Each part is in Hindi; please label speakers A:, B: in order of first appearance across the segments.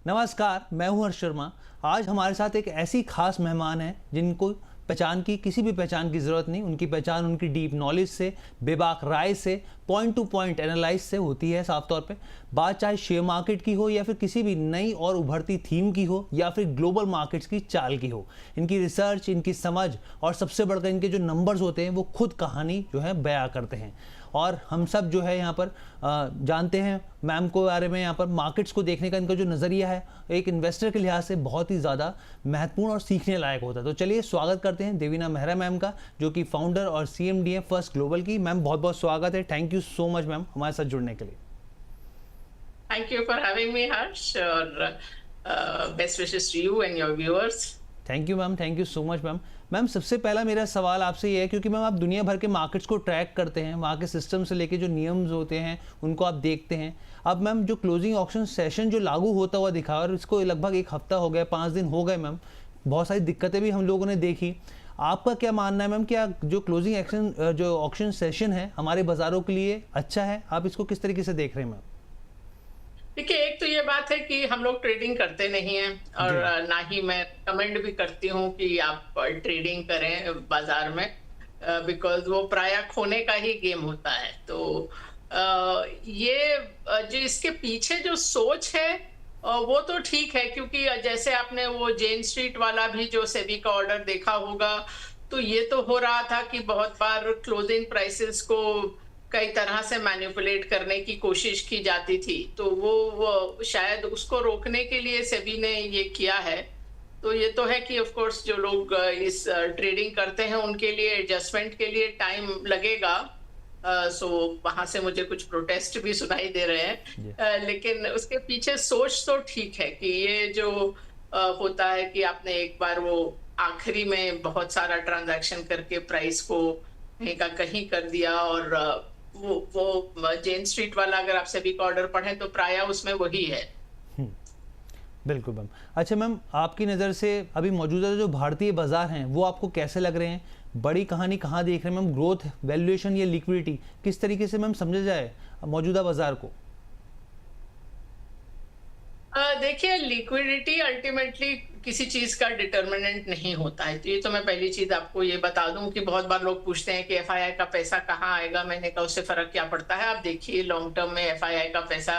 A: नमस्कार, मैं हूं हर्ष शर्मा। आज हमारे साथ एक ऐसी खास मेहमान है जिनको किसी भी पहचान की ज़रूरत नहीं। उनकी पहचान उनकी डीप नॉलेज से, बेबाक राय से, पॉइंट टू पॉइंट एनालाइज से होती है। साफ तौर पे बात चाहे शेयर मार्केट की हो या फिर किसी भी नई और उभरती थीम की हो या फिर ग्लोबल मार्केट्स की चाल की हो, इनकी रिसर्च, इनकी समझ और सबसे बढ़कर इनके जो नंबर्स होते हैं वो खुद कहानी जो है बयां करते हैं। और हम सब जो है यहाँ पर जानते हैं मैम को बारे में। यहाँ पर मार्केट्स को देखने का इनका जो नज़रिया है एक इन्वेस्टर के लिहाज से बहुत ही ज़्यादा महत्वपूर्ण और सीखने लायक होता है। तो चलिए स्वागत करते हैं देवीना मेहरा मैम का, जो कि फाउंडर और CMD है फर्स्ट ग्लोबल की। मैम बहुत बहुत स्वागत है। Thank you so much ma'am हमारे साथ जुड़ने के लिए।
B: Thank you for having me, Harsh. Best wishes to you and your viewers.
A: Thank you ma'am, thank you so much ma'am. Ma'am सबसे पहला मेरा सवाल आपसे ये है, क्योंकि मैम आप दुनिया भर के मार्केट्स को ट्रैक करते हैं, वहाँ के सिस्टम से लेके जो नियम्स होते हैं उनको आप देखते हैं। अब मैम जो क्लोजिंग ऑक्शन सेशन जो लागू होता हुआ दिखा और इसको लगभग एक हफ्ता हो गया, 5 दिन हो गए मैम, बहुत सारी दिक्कतें भी हम लोगों ने देखी। आपका क्या मानना है मैम, क्या जो क्लोजिंग एक्शन जो ऑक्शन सेशन है हमारे बाज़ारों के लिए अच्छा है? आप इसको किस तरीके से देख रहे हैं मैम?
B: देखिए, एक तो ये बात है कि हम लोग ट्रेडिंग करते नहीं हैं और ना ही मैं कमेंड भी करती हूँ कि आप ट्रेडिंग करें बाजार में, बिकॉज वो प्राय खोने का ही गेम होता है। तो ये जो इसके पीछे जो सोच है वो तो ठीक है, क्योंकि जैसे आपने वो जेन स्ट्रीट वाला भी जो सेबी का ऑर्डर देखा होगा, तो ये तो हो रहा था कि बहुत बार क्लोजिंग प्राइसेस को कई तरह से मैनिपुलेट करने की कोशिश की जाती थी। तो वो शायद उसको रोकने के लिए सेबी ने ये किया है। तो ये तो है कि ऑफ कोर्स जो लोग इस ट्रेडिंग करते हैं उनके लिए एडजस्टमेंट के लिए टाइम लगेगा। सो वहां से मुझे कुछ प्रोटेस्ट भी सुनाई दे रहे हैं, लेकिन उसके पीछे सोच तो ठीक है कि ये जो होता है कि आपने एक बार वो आखिरी में बहुत सारा ट्रांजैक्शन करके प्राइस को कहीं का कहीं कर दिया। और वो जेन स्ट्रीट वाला अगर आप सभी का ऑर्डर पढ़ें तो प्राय उसमें वही है।
A: बिल्कुल मैम। अच्छा मैम, आपकी नज़र से अभी मौजूदा जो भारतीय बाजार हैं वो आपको कैसे लग रहे हैं? बड़ी कहानी कहाँ देख रहे हैं मैम? ग्रोथ, वैल्यूएशन या लिक्विडिटी, किस तरीके से मैम समझा जाए मौजूदा बाजार को?
B: देखिए, लिक्विडिटी अल्टीमेटली किसी चीज का डिटर्मिनेंट नहीं होता है। तो ये तो मैं पहली चीज आपको ये बता दूं कि बहुत बार लोग पूछते हैं कि FII का पैसा कहाँ आएगा। मैंने कहा उससे फर्क क्या पड़ता है। आप देखिए लॉन्ग टर्म में FII का पैसा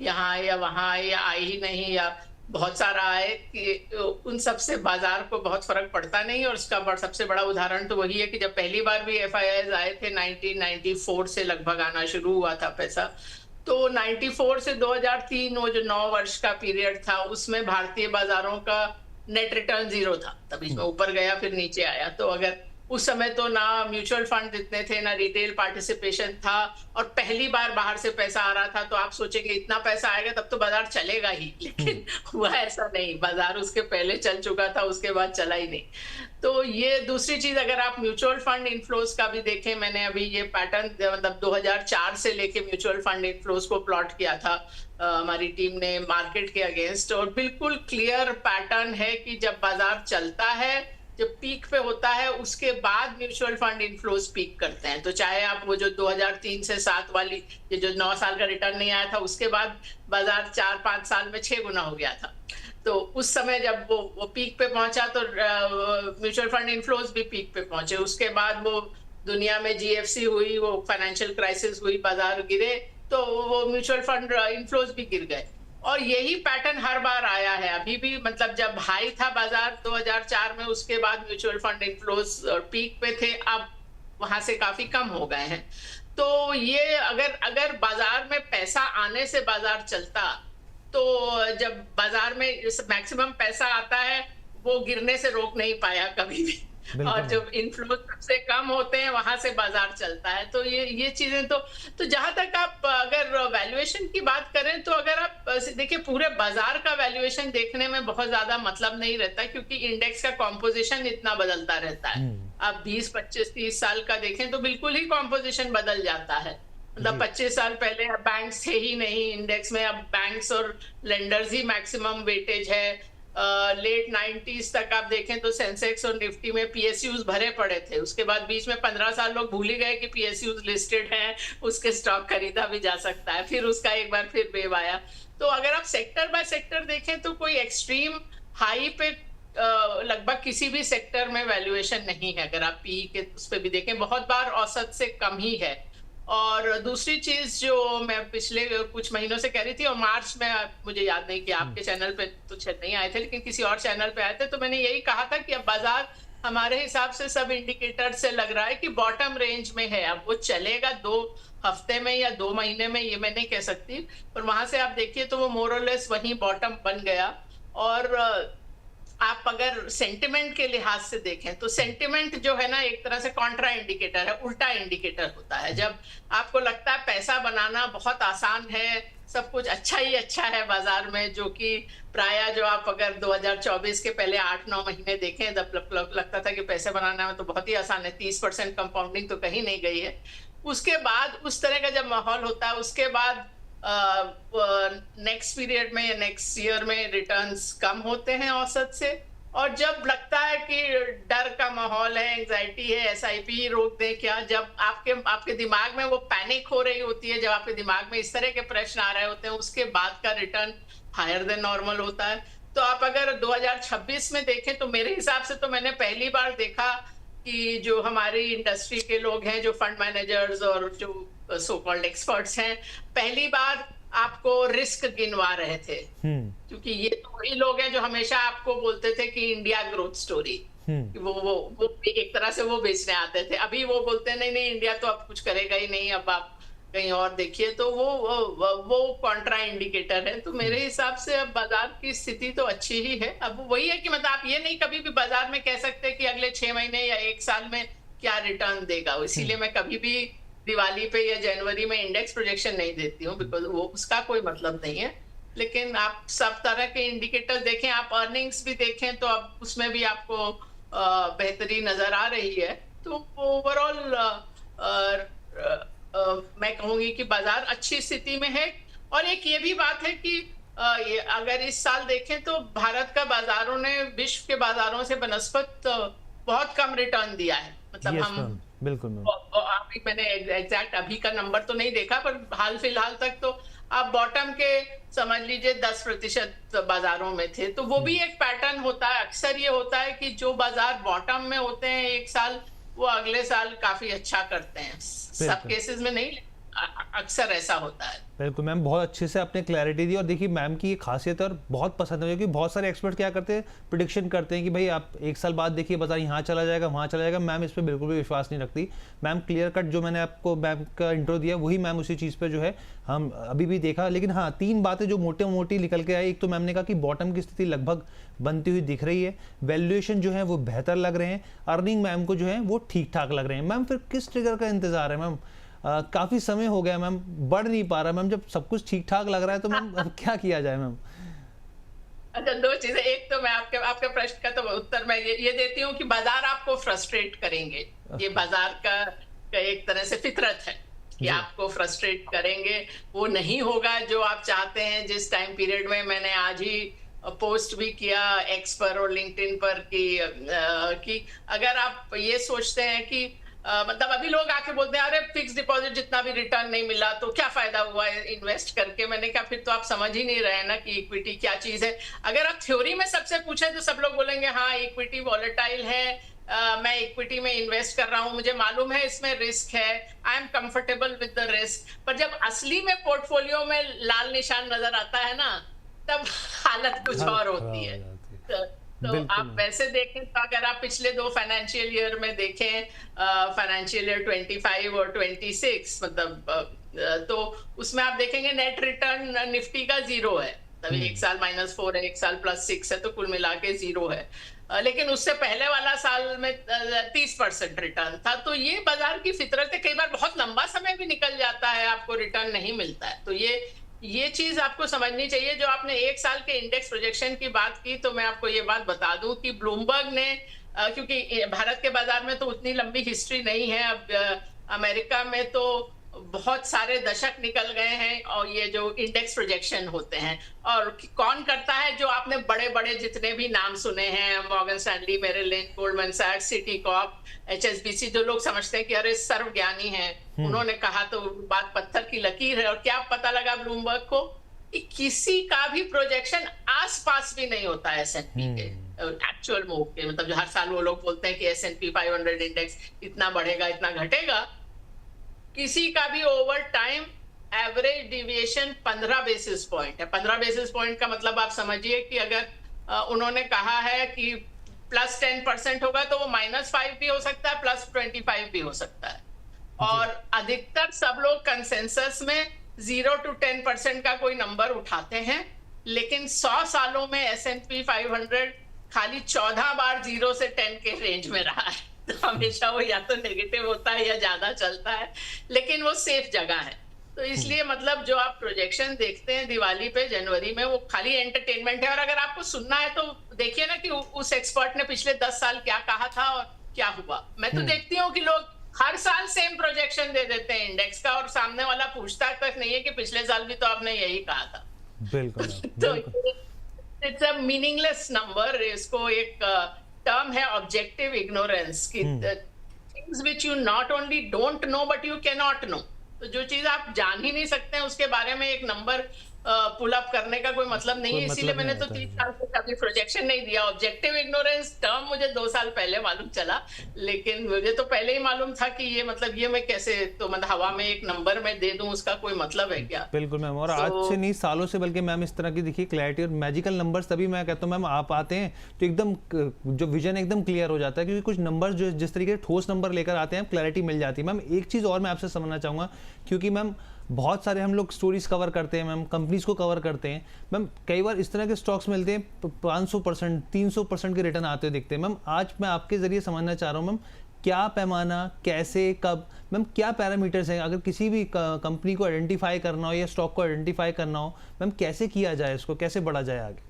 B: यहाँ आए या वहां आए या आए ही नहीं या बहुत सारा आए, कि उन सबसे बाजार को बहुत फर्क पड़ता नहीं। और उसका सबसे बड़ा उदाहरण तो वही है कि जब पहली बार भी FIIs आए थे 1994 से लगभग आना शुरू हुआ था पैसा, तो 94 से 2003 वो जो 9 वर्ष का पीरियड था उसमें भारतीय बाजारों का नेट रिटर्न 0 था। तब इसमें ऊपर गया फिर नीचे आया। तो अगर उस समय तो ना म्यूचुअल फंड इतने थे, ना रिटेल पार्टिसिपेशन था, और पहली बार बाहर से पैसा आ रहा था, तो आप सोचेंगे इतना पैसा आएगा तब तो बाजार चलेगा ही, लेकिन हुआ ऐसा नहीं। बाजार उसके पहले चल चुका था, उसके बाद चला ही नहीं। तो ये दूसरी चीज, अगर आप म्यूचुअल फंड इनफ्लोज का भी देखें, मैंने अभी ये पैटर्न मतलब 2004 से लेके म्यूचुअल फंड इनफ्लोज को प्लॉट किया था हमारी टीम ने मार्केट के अगेंस्ट, और बिल्कुल क्लियर पैटर्न है कि जब बाजार चलता है, जब पीक पे होता है, उसके बाद म्यूचुअल फंड इनफ्लोज पीक करते हैं। तो चाहे आप वो जो 2003 से 7 वाली ये जो 9 साल का रिटर्न नहीं आया था, उसके बाद बाजार 4-5 साल में 6 गुना हो गया था। तो उस समय जब वो पीक पे पहुंचा तो म्यूचुअल फंड इनफ्लोज भी पीक पे पहुंचे। उसके बाद वो दुनिया में GFC हुई, वो फाइनेंशियल क्राइसिस हुई, बाजार गिरे, तो वो म्यूचुअल फंड इनफ्लोज भी गिर गए। और यही पैटर्न हर बार आया है। अभी भी मतलब जब हाई था बाजार 2004 में, उसके बाद म्यूचुअल फंड इनफ्लोज पीक पे थे, अब वहां से काफी कम हो गए हैं। तो ये अगर बाजार में पैसा आने से बाजार चलता, तो जब बाजार में मैक्सिमम पैसा आता है वो गिरने से रोक नहीं पाया कभी भी। और जब इनफ्लो सबसे कम होते हैं वहां से बाजार चलता है। तो ये चीजें तो जहां तक आप अगर वैल्यूएशन की बात करें, तो अगर आप देखिए पूरे बाजार का वैल्यूएशन देखने में बहुत ज्यादा मतलब नहीं रहता, क्योंकि इंडेक्स का कॉम्पोजिशन इतना बदलता रहता है। आप 20, 25, 30 साल का देखें तो बिल्कुल ही कॉम्पोजिशन बदल जाता है। मतलब 25 साल पहले बैंक्स थे ही नहीं इंडेक्स में, अब बैंक्स और लेंडर्स ही मैक्सिमम वेटेज है। लेट 90s तक आप देखें तो सेंसेक्स और निफ्टी में पीएसयूज भरे पड़े थे। उसके बाद बीच में 15 साल लोग भूल ही गए कि पीएसयूज लिस्टेड हैं, उसके स्टॉक खरीदा भी जा सकता है। फिर उसका एक बार फिर वेव आया। तो अगर आप सेक्टर बाय सेक्टर देखें तो कोई एक्सट्रीम हाई पे लगभग किसी भी सेक्टर में वैल्यूएशन नहीं है। अगर आप पी के उस पर भी देखें, बहुत बार औसत से कम ही है। और दूसरी चीज जो मैं पिछले कुछ महीनों से कह रही थी, और मार्च में, मुझे याद नहीं कि आपके चैनल पे तो शायद नहीं आए थे, लेकिन किसी और चैनल पे आए थे, तो मैंने यही कहा था कि अब बाजार हमारे हिसाब से सब इंडिकेटर से लग रहा है कि बॉटम रेंज में है। अब वो चलेगा 2 हफ्ते में या 2 महीने में, ये मैं नहीं कह सकती, पर वहां से आप देखिए तो वो मोर और लेस वही बॉटम बन गया। और आप अगर सेंटिमेंट के लिहाज से देखें तो सेंटिमेंट जो है ना, एक तरह से कॉन्ट्रा इंडिकेटर है, उल्टा इंडिकेटर होता है। जब आपको लगता है पैसा बनाना बहुत आसान है, सब कुछ अच्छा ही अच्छा है बाजार में, जो कि प्राय जो आप अगर 2024 के पहले 8-9 महीने देखें, तब लगता था कि पैसे बनाना में तो बहुत ही आसान है, 30% कंपाउंडिंग तो कहीं नहीं गई है। उसके बाद उस तरह का जब माहौल होता है, उसके बाद नेक्स्ट पीरियड में या नेक्स्ट ईयर में रिटर्न्स कम होते हैं औसत से। और जब लगता है कि डर का माहौल है, एंजाइटी है, एसआईपी रोक दे क्या, जब आपके दिमाग में वो पैनिक हो रही होती है, जब आपके दिमाग में इस तरह के प्रश्न आ रहे होते हैं, उसके बाद का रिटर्न हायर देन नॉर्मल होता है। तो आप अगर 2026 में देखें तो मेरे हिसाब से तो मैंने पहली बार देखा कि जो हमारी इंडस्ट्री के लोग हैं, जो फंड मैनेजर्स और जो सो कॉल्ड एक्सपर्ट्स हैं, पहली बार आपको रिस्क गिनवा रहे थे। क्योंकि ये तो वही लोग हैं जो हमेशा आपको बोलते थे कि इंडिया ग्रोथ स्टोरी, वो एक तरह से वो बेचने आते थे। अभी वो बोलते नहीं नहीं, इंडिया तो अब कुछ करेगा ही नहीं, अब आप कहीं और देखिए। तो वो कॉन्ट्रा इंडिकेटर है। तो मेरे हिसाब से अब बाजार की स्थिति तो अच्छी ही है। अब वही है कि मतलब आप ये नहीं कभी भी बाजार में कह सकते कि अगले 6 महीने या 1 साल में क्या रिटर्न देगा। इसीलिए मैं कभी भी दिवाली पे या जनवरी में इंडेक्स प्रोजेक्शन नहीं देती हूँ, बिकॉज वो उसका कोई मतलब नहीं है। लेकिन आप सब तरह के इंडिकेटर देखें, आप अर्निंग्स भी देखें, तो अब उसमें भी आपको बेहतरी नजर आ रही है। तो ओवरऑल मैं कहूंगी कि बाजार अच्छी स्थिति में है। और एक ये भी बात है कि अगर इस साल देखें तो भारत का बाजारों ने विश्व के बाजारों से बनस्पत बहुत कम रिटर्न दिया है। मतलब हम
A: बिल्कुल,
B: अभी मैंने एग्जैक्ट अभी का नंबर तो नहीं देखा, पर हाल फिलहाल तक तो आप बॉटम के समझ लीजिए 10% बाजारों में थे। तो वो भी एक पैटर्न होता है। अक्सर ये होता है कि जो बाजार बॉटम में होते हैं एक साल, वो अगले साल काफी अच्छा करते हैं। सब केसेस में नहीं, अक्सर ऐसा होता है।
A: बिल्कुल मैम, बहुत अच्छे से आपने क्लैरिटी दी। और देखिए मैम की ये खासियत और बहुत पसंद है, क्योंकि बहुत सारे एक्सपर्ट क्या करते हैं, प्रिडिक्शन करते हैं कि भाई आप 1 साल बाद देखिए बाजार यहाँ चला जाएगा, वहाँ चला जाएगा। मैम इस पर बिल्कुल भी विश्वास नहीं रखती। मैम क्लियर कट जो मैंने आपको मैम का इंट्रो दिया, वही मैम उसी चीज़ पर जो है हम अभी भी देखा। लेकिन हाँ, 3 बातें जो मोटी मोटी निकल के आई। एक तो मैम ने कहा कि बॉटम की स्थिति लगभग बनती हुई दिख रही है, वैल्यूएशन जो है वो बेहतर लग रहे हैं, अर्निंग मैम को जो है वो ठीक ठाक लग रहे हैं। मैम फिर किस ट्रिगर का इंतजार है मैम? काफी समय हो गया मैम, बढ़ नहीं पा रहा मैम। जब सब कुछ ठीक ठाक लग रहा है तो मैम अब क्या किया जाए मैम?
B: अच्छा, 2 चीजें। एक तो मैं आपके प्रश्न का तो उत्तर मैं ये देती हूँ कि बाजार आपको फ्रस्ट्रेट करेंगे। ये बाजार का एक तरह से फितरत है कि आपको फ्रस्ट्रेट करेंगे। वो नहीं होगा जो आप चाहते हैं जिस टाइम पीरियड में। मैंने आज ही पोस्ट भी किया एक्स पर और लिंक्डइन पर कि अगर आप ये सोचते हैं कि मतलब अभी लोग आके बोलते हैं अरे फिक्स डिपॉजिट जितना भी रिटर्न नहीं मिला तो क्या फायदा हुआ है इन्वेस्ट करके। मैंने कहा फिर तो आप समझ ही नहीं रहे ना कि इक्विटी क्या चीज है। अगर आप थ्योरी में सबसे पूछें तो सब लोग बोलेंगे हाँ इक्विटी वॉलेटाइल है, मैं इक्विटी में इन्वेस्ट कर रहा हूं, मुझे मालूम है इसमें रिस्क है, I am comfortable with the risk. पर जब असली में पोर्टफोलियो में लाल निशान नजर आता है ना, तब हालत कुछ और होती है। तो आप वैसे देखें तो अगर आप पिछले 2 फाइनेंशियल ईयर में देखें, फाइनेंशियल ईयर 25 और 26, मतलब तो उसमें आप देखेंगे नेट रिटर्न निफ्टी का 0 है। तभी 1 साल -4 है, 1 साल +6 है, तो कुल मिला के 0 है। लेकिन उससे पहले वाला साल में 30% रिटर्न था। तो ये बाजार की फितरत है। कई बार बहुत लंबा समय भी निकल जाता है, आपको रिटर्न नहीं मिलता है। तो ये चीज आपको समझनी चाहिए। जो आपने 1 साल के इंडेक्स प्रोजेक्शन की बात की, तो मैं आपको ये बात बता दूं कि ब्लूमबर्ग ने, क्योंकि भारत के बाजार में तो उतनी लंबी हिस्ट्री नहीं है, अब अमेरिका में तो बहुत सारे दशक निकल गए हैं और ये जो इंडेक्स प्रोजेक्शन होते हैं, और कौन करता है, जो आपने बड़े बड़े जितने भी नाम सुने हैं, Morgan Stanley, Merrill Lynch, Goldman सैक्स, सिटी कॉर्प, एचएसबीसी, जो लोग समझते हैं कि अरे सर्वज्ञानी हैं, उन्होंने कहा तो बात पत्थर की लकीर है। और क्या पता लगा ब्लूमबर्ग को कि किसी का भी प्रोजेक्शन आसपास भी नहीं होता है एसएनपी के एक्चुअल मूव के। मतलब जो हर साल वो लोग बोलते हैं कि एसएनपी 500 इंडेक्स इतना बढ़ेगा, इतना घटेगा, किसी का भी over time average deviation 15 basis point है। 15 बेसिस पॉइंट का मतलब आप समझिए कि अगर उन्होंने कहा है कि +10% होगा तो वो -5 भी हो सकता है, +25 भी हो सकता है। और अधिकतर सब लोग कंसेंसस में 0 to 10% का कोई नंबर उठाते हैं, लेकिन 100 सालों में S&P 500 खाली 14 बार 0 से 10 के रेंज में रहा है। तो हमेशा वो या तो नेगेटिव होता है या ज्यादा चलता है, लेकिन वो सेफ जगह है। तो इसलिए मतलब जो आप प्रोजेक्शन देखते हैं दिवाली पे जनवरी में, वो खाली एंटरटेनमेंट है। और अगर आपको सुनना है तो देखिए ना कि उस एक्सपर्ट ने पिछले 10 साल क्या कहा था और क्या हुआ। मैं तो देखती हूँ कि लोग हर साल सेम प्रोजेक्शन दे देते हैं इंडेक्स का, और सामने वाला पूछता तक नहीं है कि पिछले साल भी तो आपने यही कहा था।
A: बिल्कुल
B: तो इट्स अ मीनिंगलेस नंबर। इसको एक टर्म है ऑब्जेक्टिव इग्नोरेंस की, things which you not only don't know but you can not know. तो जो चीज आप जान ही नहीं सकते हैं उसके बारे में एक नंबर पुल अप करने का कोई मतलब नहीं है। इसीलिए मैंने तो 3 साल से कभी प्रोजेक्शन नहीं दिया। ऑब्जेक्टिव इग्नोरेंस टर्म मुझे 2 साल पहले मालूम चला, लेकिन मुझे तो पहले ही मालूम था कि ये मतलब ये मैं कैसे, तो मतलब हवा में एक नंबर में दे दूं, उसका कोई मतलब है क्या?
A: बिल्कुल मैम, और आज से नहीं सालों से, बल्कि मैम इस तरह की देखिए क्लैरिटी और मैजिकल नंबर्स तभी मैं कहता हूँ मैम आप आते हैं तो एकदम जो विजन एकदम क्लियर हो जाता है, क्योंकि कुछ नंबर्स जो जिस तरीके से ठोस नंबर लेकर आते हैं क्लैरिटी मिल जाती है। मैम एक चीज़ और मैं आपसे समझना चाहूँगा, क्योंकि मैम बहुत सारे हम लोग स्टोरीज कवर करते हैं मैम, कंपनीज को कवर करते हैं मैम, कई बार इस तरह के स्टॉक्स मिलते हैं 500% 300% के रिटर्न आते दिखते हैं। मैम आज मैं आपके जरिए समझना चाह रहा हूँ मैम, क्या पैमाना, कैसे, कब, मैम क्या पैरामीटर्स हैं, अगर किसी भी कंपनी को आइडेंटिफाई करना हो या स्टॉक को आइडेंटिफाई करना हो मैम, कैसे किया जाए, इसको कैसे बढ़ा जाए आगे?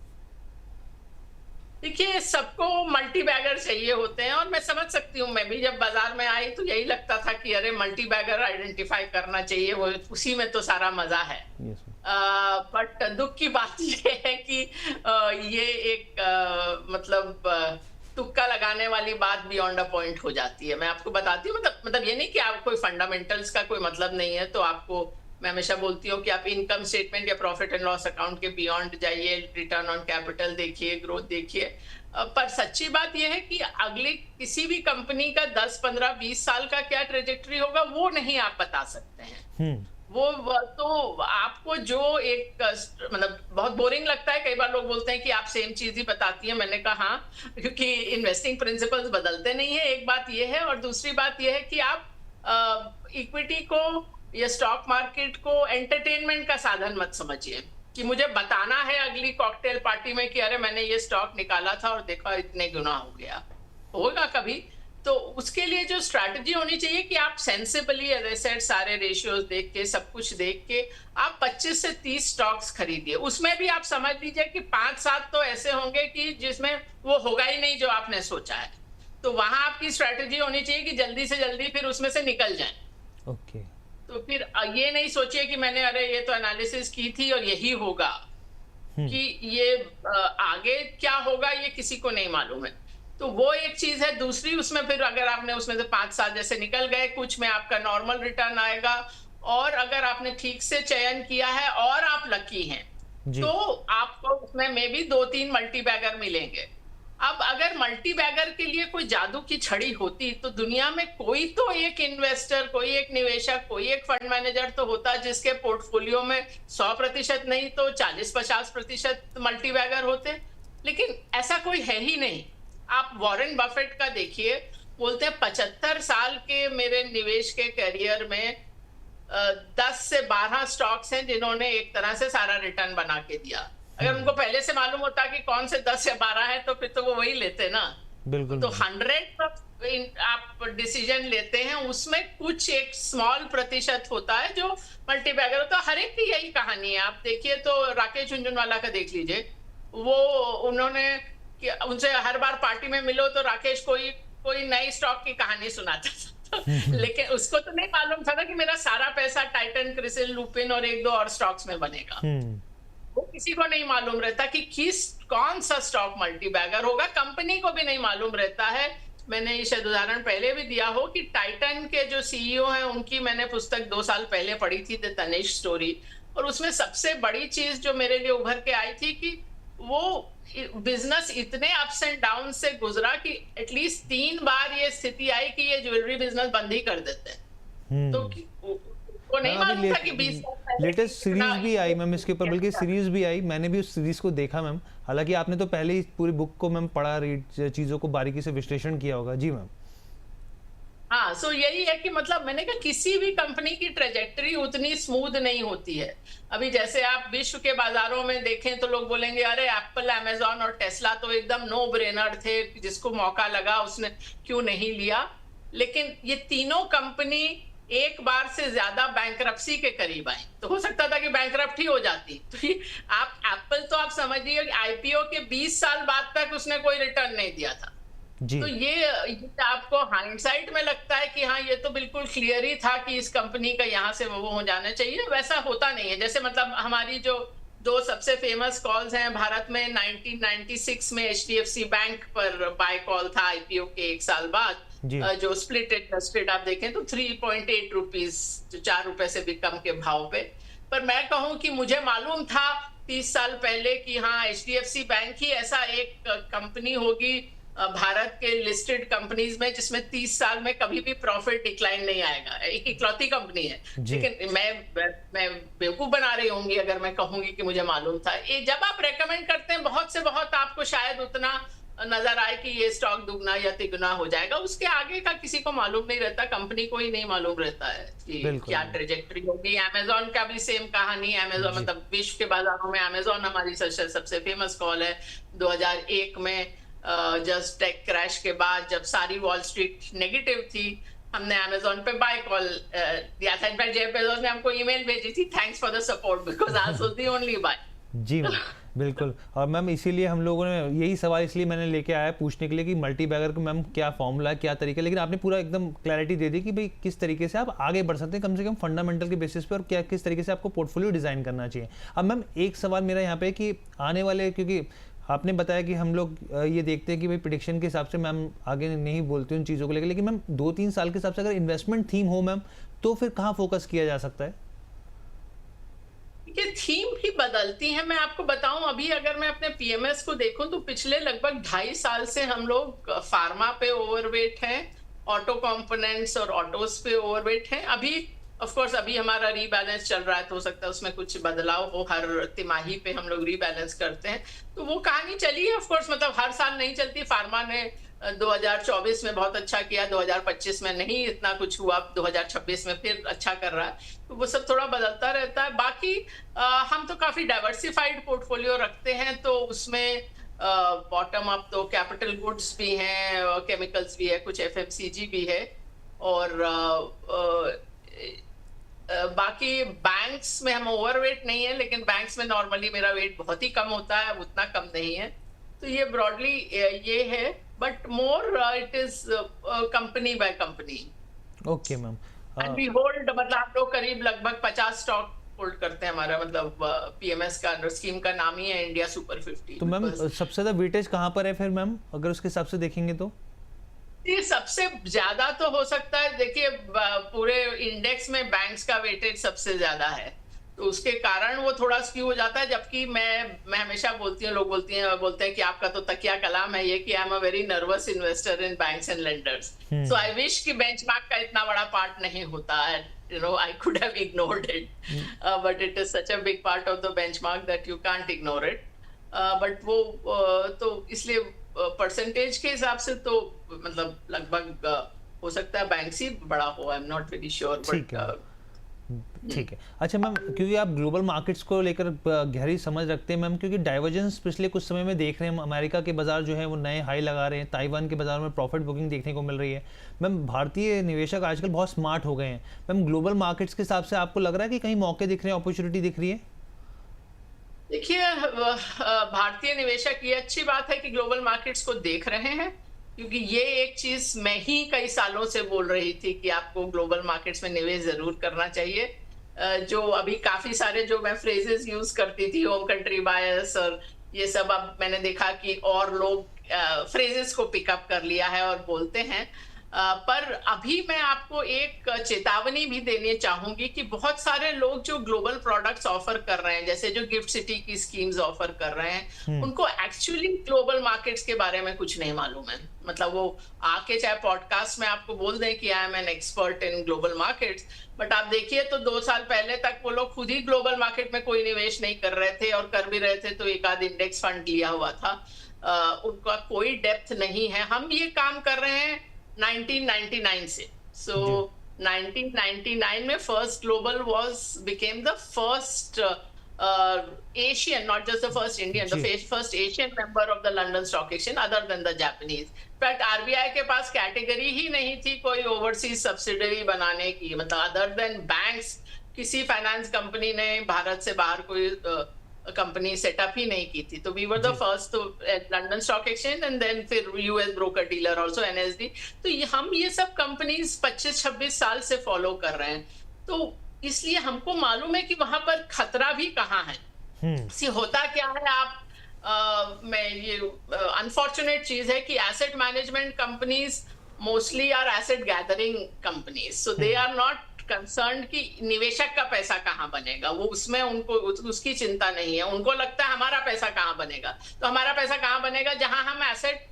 B: देखिए, सबको मल्टी बैगर चाहिए होते हैं, और मैं समझ सकती हूँ। मैं भी जब बाजार में आई तो यही लगता था कि अरे मल्टी बैगर आइडेंटिफाई करना चाहिए, वो उसी में तो सारा मजा है। बट दुख की बात ये है कि ये एक मतलब तुक्का लगाने वाली बात बियॉन्ड अ पॉइंट हो जाती है। मैं आपको बताती हूँ, मतलब ये नहीं कि आप कोई फंडामेंटल्स का कोई मतलब नहीं है तो आपको, मैं हमेशा बोलती हूँ कि आप इनकम स्टेटमेंट या प्रॉफिट एंड लॉस अकाउंट के बियॉन्ड जाइए, रिटर्न ऑन कैपिटल देखिए, ग्रोथ देखिए। पर सच्ची बात यह है कि अगली किसी भी कंपनी का 10, 15, 20 साल का क्या ट्रेजेक्टरी होगा वो नहीं आप बता सकते हैं। वो तो आपको जो एक मतलब बहुत बोरिंग लगता है, कई बार लोग बोलते हैं कि आप सेम चीज ही बताती हैं। मैंने कहा हाँ, क्योंकि इन्वेस्टिंग प्रिंसिपल्स बदलते नहीं है, एक बात ये है। और दूसरी बात ये है कि आप इक्विटी को या स्टॉक मार्केट को एंटरटेनमेंट का साधन मत समझिए कि मुझे बताना है अगली कॉकटेल पार्टी में कि अरे मैंने ये स्टॉक निकाला था और देखा इतने गुना हो गया। होगा कभी तो उसके लिए जो स्ट्रैटेजी होनी चाहिए कि आप सेंसिबली, एज आई सेड, सारे रेशियोज देख के, सब कुछ देख के आप 25 से 30 स्टॉक्स खरीदिए। उसमें भी आप समझ लीजिए कि 5-7 तो ऐसे होंगे कि जिसमें वो होगा ही नहीं जो आपने सोचा है। तो वहां आपकी स्ट्रैटेजी होनी चाहिए कि जल्दी से जल्दी फिर उसमें से निकल जाए।
A: ओके।
B: तो फिर ये नहीं सोचिए कि मैंने अरे ये तो एनालिसिस की थी और यही होगा, कि ये आगे क्या होगा ये किसी को नहीं मालूम है। तो वो एक चीज है। दूसरी, उसमें फिर अगर आपने उसमें से 5 साल जैसे निकल गए, कुछ में आपका नॉर्मल रिटर्न आएगा, और अगर आपने ठीक से चयन किया है और आप लकी हैं तो आपको उसमें में भी 2-3 मल्टी बैगर मिलेंगे। अब अगर मल्टी बैगर के लिए कोई जादू की छड़ी होती तो दुनिया में कोई तो एक इन्वेस्टर, कोई एक निवेशक, कोई एक फंड मैनेजर तो होता जिसके पोर्टफोलियो में 100% नहीं तो 40-50% मल्टी बैगर होते। लेकिन ऐसा कोई है ही नहीं। आप वॉरेन बफेट का देखिए, बोलते हैं 75 साल के मेरे निवेश के करियर में 10 से 12 स्टॉक्स हैं जिन्होंने एक तरह से सारा रिटर्न बना के दिया। अगर उनको पहले से मालूम होता कि कौन से 10 या 12 है तो फिर तो वो वही लेते ना।
A: बिल्कुल।
B: तो 100 आप डिसीजन लेते हैं, उसमें कुछ एक स्मॉल प्रतिशत होता है जो मल्टी बैगर होता है। हर एक की यही कहानी है। आप देखिए तो राकेश झुनझुनवाला का देख लीजिए, वो उन्होंने उनसे हर बार पार्टी में मिलो तो राकेश कोई नई स्टॉक की कहानी सुनाता था। लेकिन उसको तो नहीं मालूम था ना कि मेरा सारा पैसा टाइटन, क्रिसिल, लुपिन और एक दो और स्टॉक्स में बनेगा। वो किसी को नहीं मालूम रहता कि कौन सा स्टॉक मल्टी बैगर होगा, कंपनी को भी नहीं मालूम रहता है। मैंने ये शायद उदाहरण पहले भी दिया हो कि टाइटन के जो सीईओ हैं उनकी मैंने पुस्तक 2 साल पहले पढ़ी थी, द तनिष्क स्टोरी, और उसमें सबसे बड़ी चीज जो मेरे लिए उभर के आई थी कि वो बिजनेस इतने अप्स एंड डाउन से गुजरा कि एटलीस्ट 3 बार ये स्थिति आई कि ये ज्वेलरी बिजनेस बंद ही कर देते हैं। तो वो नहीं मालूम था कि 20 साल पहले
A: लेटेस्ट सीरीज भी आई मैम इसके ऊपर, बल्कि सीरीज भी आई, मैंने भी उस सीरीज को देखा मैम। हालांकि आपने तो पहले ही पूरी बुक को मैम पढ़ा, रीड, चीजों को बारीकी से विश्लेषण किया होगा। जी मैम।
B: हाँ, सो यही है कि मतलब मैंने कहा किसी भी कंपनी की ट्रेजेक्टरी उतनी स्मूथ नहीं होती है। अभी जैसे आप विश्व के बाजारों में देखें तो लोग बोलेंगे अरे एप्पल, अमेजॉन और टेस्ला तो एकदम नो ब्रेनर थे, जिसको मौका लगा उसने क्यों नहीं लिया। लेकिन ये तीनों कंपनी एक बार से ज्यादा बैंकरप्सी के करीब आई, तो हो सकता था कि बैंकरप्ट ही हो जाती। तो ये आप एप्पल तो आप समझिए आईपीओ के 20 साल बाद तक उसने कोई रिटर्न नहीं दिया था। तो ये आपको हाइंडसाइट में लगता है कि हाँ ये तो बिल्कुल क्लियर ही था कि इस कंपनी का यहाँ से वो हो जाना चाहिए, वैसा होता नहीं है। जैसे मतलब हमारी जो 2 सबसे फेमस कॉल्स हैं भारत में, 1996 में एचडीएफसी बैंक पर बाय कॉल था आईपीओ के 1 साल बाद, जो स्प्लिट इंटरेस्टेड आप देखें तो 3.8 रुपीज, जो 4 रुपए से भी कम के भाव पे। पर मैं कहूं कि मुझे मालूम था 30 साल पहले कि हाँ एचडीएफसी बैंक ही ऐसा एक कंपनी होगी भारत के लिस्टेड कंपनीज में जिसमें 30 साल में कभी भी प्रॉफिट डिक्लाइन नहीं आएगा। एक इकलौती कंपनी है। लेकिन मैं बेवकूफ बना रही होंगी अगर मैं कहूंगी कि मुझे मालूम था। ये जब आप रेकमेंड करते हैं बहुत से बहुत, आपको शायद उतना नजर आए कि ये स्टॉक दुगना या तिगुना हो जाएगा, उसके आगे का किसी को मालूम नहीं रहता, कंपनी को ही नहीं मालूम रहता है कि क्या ट्रेजेक्टरी होगी। अमेजॉन का भी सेम कहानी। अमेजॉन मतलब विश्व के बाजारों में अमेजॉन हमारी सबसे फेमस कॉल है। 2001 में जस्ट टेक क्रैश के बाद जब सारी वॉल स्ट्रीट नेगेटिव थी, हमने अमेजॉन पे बाय कॉल दिया था। इनफैक्ट जेफ बेजोस ने हमको ईमेल भेजी थी, thanks for the support because I was the only bye.
A: जी मैम, बिल्कुल। और मैम इसीलिए हम लोगों ने यही सवाल इसलिए मैंने लेके आया पूछने के लिए कि मल्टी बैगर का मैम क्या फॉर्मूला, क्या तरीका, लेकिन आपने पूरा एकदम क्लैरिटी दे दी कि भाई किस तरीके से आप आगे बढ़ सकते हैं कम से कम फंडामेंटल के बेसिस पे, और क्या किस तरीके से आपको पोर्टफोलियो डिजाइन करना चाहिए। अब मैम एक सवाल मेरा यहाँ पे कि आने वाले, क्योंकि आपने बताया कि हम लोग ये देखते हैं कि भाई प्रेडिक्शन के हिसाब से मैम आगे नहीं बोलते उन चीज़ों को लेकर, लेकिन मैम 2-3 साल के हिसाब से अगर इन्वेस्टमेंट थीम हो मैम, तो फिर कहाँ फोकस किया जा सकता है?
B: ये थीम भी बदलती है। मैं आपको बताऊं, अभी अगर मैं अपने पीएमएस को देखूं तो पिछले लगभग 2.5 साल से हम लोग फार्मा पे ओवरवेट हैं, ऑटो कंपोनेंट्स और ऑटोस पे ओवरवेट हैं। अभी ऑफ कोर्स अभी हमारा रीबैलेंस चल रहा है, तो हो सकता है उसमें कुछ बदलाव हो, हर तिमाही पे हम लोग रीबैलेंस करते हैं। तो वो कहानी चली है ऑफ कोर्स, मतलब हर साल नहीं चलती। फार्मा ने 2024 में बहुत अच्छा किया, 2025 में नहीं इतना कुछ हुआ, 2026 में फिर अच्छा कर रहा है। तो वो सब थोड़ा बदलता रहता है। बाकी हम तो काफी डाइवर्सिफाइड पोर्टफोलियो रखते हैं, तो उसमें बॉटम अप तो कैपिटल गुड्स भी हैं, केमिकल्स भी है, कुछ एफएमसीजी भी है, और बाकी बैंक्स में हम ओवरवेट नहीं है, लेकिन बैंक्स में नॉर्मली मेरा वेट बहुत ही कम होता है, उतना कम नहीं है। तो ये ब्रॉडली ये है, but more it is company by company.
A: Okay ma'am.
B: And we hold, मतलब आप लोग करीब लगभग 50 स्टॉक होल्ड करते हैं। हमारा मतलब पीएमएस का स्कीम का नाम ही है इंडिया सुपर 50।
A: तो मैम सबसे ज्यादा वेटेज कहाँ पर है फिर मैम, अगर उसके हिसाब से देखेंगे तो?
B: ये सबसे ज्यादा तो हो सकता है, देखिए पूरे इंडेक्स में बैंक्स का वेटेज सबसे ज्यादा है, तो उसके कारण वो थोड़ा स्क्यू हो जाता है। जबकि मैं हमेशा बोलती हूँ, लोग बोलते हैं कि आपका तो तकिया कलाम है ये कि I am a very nervous investor in banks and lenders. So I wish कि बेंचमार्क का इतना बड़ा पार्ट नहीं होता है, you know, I could have ignored it, but it is such a big part of the benchmark that you can't ignore it. But वो तो इसलिए परसेंटेज के हिसाब से तो मतलब लगभग हो सकता है बैंक ही बड़ा हो, I am not very sure, but
A: ठीक है। अच्छा मैम, क्योंकि आप ग्लोबल मार्केट्स को लेकर गहरी समझ रखते हैं मैम, क्योंकि डाइवर्जेंस पिछले कुछ समय में देख रहे हैं हम, अमेरिका के बाजार जो है वो नए हाई लगा रहे हैं, ताइवान के बाजार में प्रॉफिट बुकिंग देखने को मिल रही है। मैम भारतीय निवेशक आजकल बहुत स्मार्ट हो गए हैं। मैम ग्लोबल मार्केट्स के हिसाब से आपको लग रहा है कि कहीं मौके दिख रहे हैं, अपॉर्चुनिटी दिख रही है?
B: देखिए भारतीय निवेशक, ये अच्छी बात है कि ग्लोबल मार्केट्स को देख रहे हैं, क्योंकि ये एक चीज मैं ही कई सालों से बोल रही थी कि आपको ग्लोबल मार्केट्स में निवेश जरूर करना चाहिए। जो अभी काफी सारे जो मैं फ्रेजेस यूज करती थी, होम कंट्री बायर्स और ये सब, अब मैंने देखा कि और लोग फ्रेजेस को पिकअप कर लिया है और बोलते हैं। पर अभी मैं आपको एक चेतावनी भी देनी चाहूंगी कि बहुत सारे लोग जो ग्लोबल प्रोडक्ट्स ऑफर कर रहे हैं, जैसे जो गिफ्ट सिटी की स्कीम्स ऑफर कर रहे हैं, उनको एक्चुअली ग्लोबल मार्केट्स के बारे में कुछ नहीं मालूम है। मतलब वो आके चाहे पॉडकास्ट में आपको बोल दें कि I am an expert in global markets, but आप देखिए तो 2 साल पहले तक वो लोग खुद ही ग्लोबल मार्केट में कोई निवेश नहीं कर रहे थे, और कर भी रहे थे तो एक आध इंडेक्स फंड लिया हुआ था। उनका कोई डेप्थ नहीं है। हम ये काम कर रहे हैं 1999 से। So 1999 में first global became the first Asian, not just the first Indian, the first Asian member of the London Stock Exchange other than the Japanese. But RBI के पास कैटेगरी ही नहीं थी कोई ओवरसीज सब्सिडरी बनाने की, मतलब अदर देन बैंक्स किसी फाइनेंस कंपनी ने भारत से बाहर कोई कंपनी सेटअप ही नहीं की थी। तो we were the first to London Stock Exchange, and then फिर US broker dealer also NSD। तो हम ये सब कंपनीज 25-26 साल से फॉलो कर रहे हैं, तो इसलिए हमको मालूम है कि वहां पर खतरा भी कहाँ है। होता क्या है, आप मैं ये अनफॉर्चुनेट चीज है कि asset management companies mostly are asset gathering companies, so they are not concern कि निवेशक का पैसा कहाँ बनेगा, वो उसमें उनको उसकी चिंता नहीं है। उनको लगता है हमारा पैसा कहाँ बनेगा, तो हमारा पैसा कहाँ बनेगा जहां हम एसेट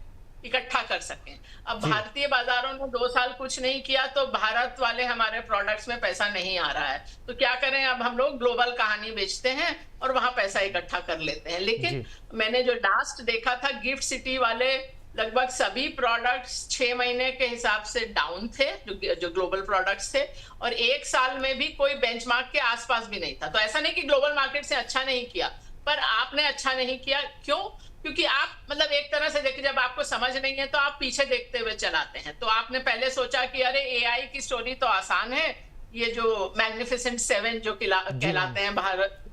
B: इकट्ठा कर सकें। अब भारतीय बाजारों ने 2 साल कुछ नहीं किया तो भारत वाले हमारे प्रोडक्ट्स में पैसा नहीं आ रहा है, तो क्या करें, अब हम लोग ग्लोबल कहानी बेचते हैं और वहां पैसा इकट्ठा कर लेते हैं। लेकिन मैंने जो लास्ट देखा था, गिफ्ट सिटी वाले लगभग सभी प्रोडक्ट्स 6 महीने के हिसाब से डाउन थे, जो ग्लोबल प्रोडक्ट्स थे, और 1 साल में भी कोई बेंचमार्क के आसपास भी नहीं था। तो ऐसा नहीं कि ग्लोबल मार्केट से अच्छा नहीं किया, पर आपने अच्छा नहीं किया। क्यों? क्योंकि आप मतलब एक तरह से देखिए, जब आपको समझ नहीं है तो आप पीछे देखते हुए चलाते हैं। तो आपने पहले सोचा कि अरे AI की स्टोरी तो आसान है, ये जो मैग्निफिसेंट 7 जो कहलाते हैं भारत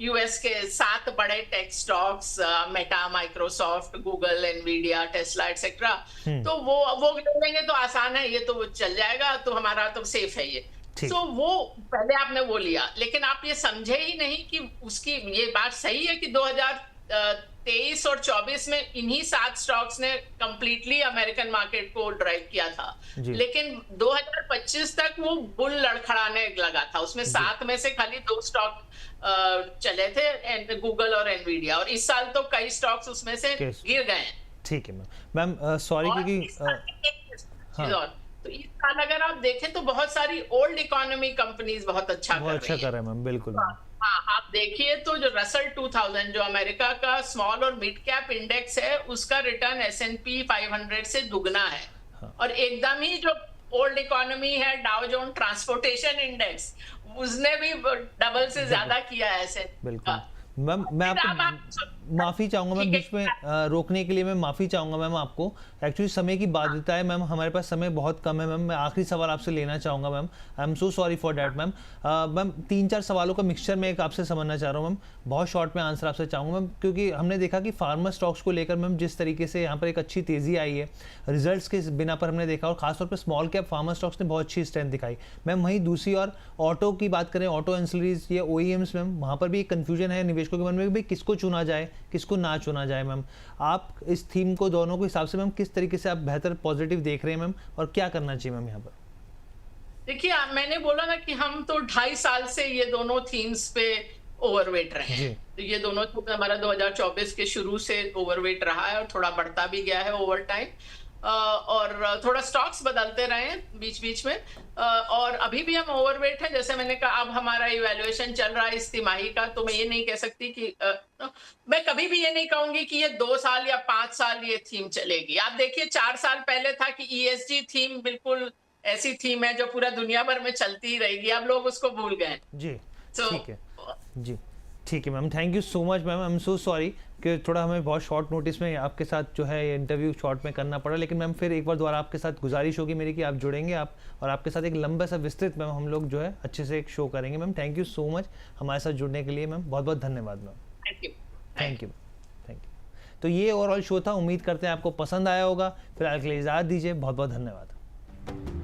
B: यूएस के 7 बड़े tech stocks, Meta, Microsoft, Google, Nvidia, Tesla etcetera, तो वो ले लेंगे तो आसान है, ये तो चल जाएगा, तो हमारा तो सेफ है ये। तो वो पहले आपने वो लिया, लेकिन आप ये समझे ही नहीं कि उसकी ये बात सही है कि 2023 और 24 में इन्हीं 7 स्टॉक्स ने कंप्लीटली अमेरिकन मार्केट को ड्राइव किया था, लेकिन 2025 तक वो बुल लड़खड़ाने लगा था। उसमें 7 में से खाली 2 स्टॉक चले थे, गूगल और एनवीडिया, और इस साल तो कई स्टॉक्स उसमें से गिर गए हैं।
A: ठीक है मैम, सॉरी क्योंकि
B: तो इस साल अगर आप देखें तो बहुत सारी ओल्ड इकोनॉमी कंपनीज बहुत अच्छा कर रही है
A: मैम, बिल्कुल।
B: हाँ, आप देखिए तो जो रसल 2000 जो अमेरिका का स्मॉल और मिड कैप इंडेक्स है, उसका रिटर्न S&P 500 से दुगना है। और एकदम ही जो ओल्ड इकोनॉमी है, डाउ जोन ट्रांसपोर्टेशन इंडेक्स, उसने भी डबल से ज्यादा किया है ऐसे।
A: बिल्कुल मैम, मैं आपको माफ़ी चाहूँगा मैम, बीच में रोकने के लिए मैं माफ़ी चाहूँगा मैम। आपको एक्चुअली समय की बाध्यता है मैम, हमारे पास समय बहुत कम है मैम। मैं आखिरी सवाल आपसे लेना चाहूँगा ma'am, I am so sorry for that ma'am. Ma'am 3-4 सवालों का मिक्सचर में एक आपसे समझना चाह रहा हूँ मैम, बहुत शॉर्ट में आंसर आपसे चाहूँगा मैम, क्योंकि हमने देखा कि फार्मा स्टॉक्स को लेकर मैम जिस तरीके से यहाँ पर एक अच्छी तेज़ी आई है रिजल्ट्स के बिना पर हमने देखा, और खासतौर पर स्मॉल कैप फार्मा स्टॉक्स ने बहुत अच्छी स्ट्रेंथ दिखाई मैम। वहीं दूसरी और ऑटो की बात करें, ऑटो एंसिलरीज या OEMs मैम, वहाँ पर भी एक कन्फ्यूजन है निवेशकों के मन में कि भाई किसको चुना जाए किसको ना चुना जाए मैम। आप इस थीम को दोनों के हिसाब से मैम किस तरीके से आप बेहतर पॉजिटिव देख रहे हैं मैम, और क्या करना चाहिए मैम यहाँ पर?
B: देखिए, मैंने बोला ना कि हम तो 2.5 साल से ये दोनों थीम्स पे ओवरवेट रहे हैं। तो ये दोनों तो हमारा 2024 के शुरू से ओवरवेट रहा है और थोड़ा बढ़ता भी गया है ओवर टाइम, और थोड़ा स्टॉक्स बदलते रहे हैं बीच बीच में, और अभी भी हम ओवरवेट हैं। जैसे मैंने कहा, अब हमारा इवैल्यूएशन चल रहा है इस तिमाही का, तो मैं ये नहीं कह सकती कि मैं कभी भी ये नहीं कहूंगी कि ये 2 साल या 5 साल ये थीम चलेगी। आप देखिए 4 साल पहले था कि ESG थीम बिल्कुल ऐसी थीम है जो पूरा दुनिया भर में चलती ही रहेगी, अब लोग उसको भूल गए।
A: जी ठीक है जी, ठीक है ma'am, thank you so much ma'am. I am so sorry कि थोड़ा हमें बहुत शॉर्ट नोटिस में आपके साथ जो है इंटरव्यू शॉर्ट में करना पड़ा, लेकिन मैम फिर एक बार दोबारा आपके साथ गुजारिश होगी मेरी कि आप जुड़ेंगे आप, और आपके साथ एक लंबा सा विस्तृत मैम हम लोग जो है अच्छे से एक शो करेंगे ma'am. Thank you so much हमारे साथ जुड़ने के लिए मैम, बहुत बहुत धन्यवाद ma'am.
B: Thank you.
A: Thank you. तो ये ओवरऑल शो था, उम्मीद करते हैं आपको पसंद आया होगा। फिलहाल के लिए इजाज़त दीजिए, बहुत बहुत धन्यवाद।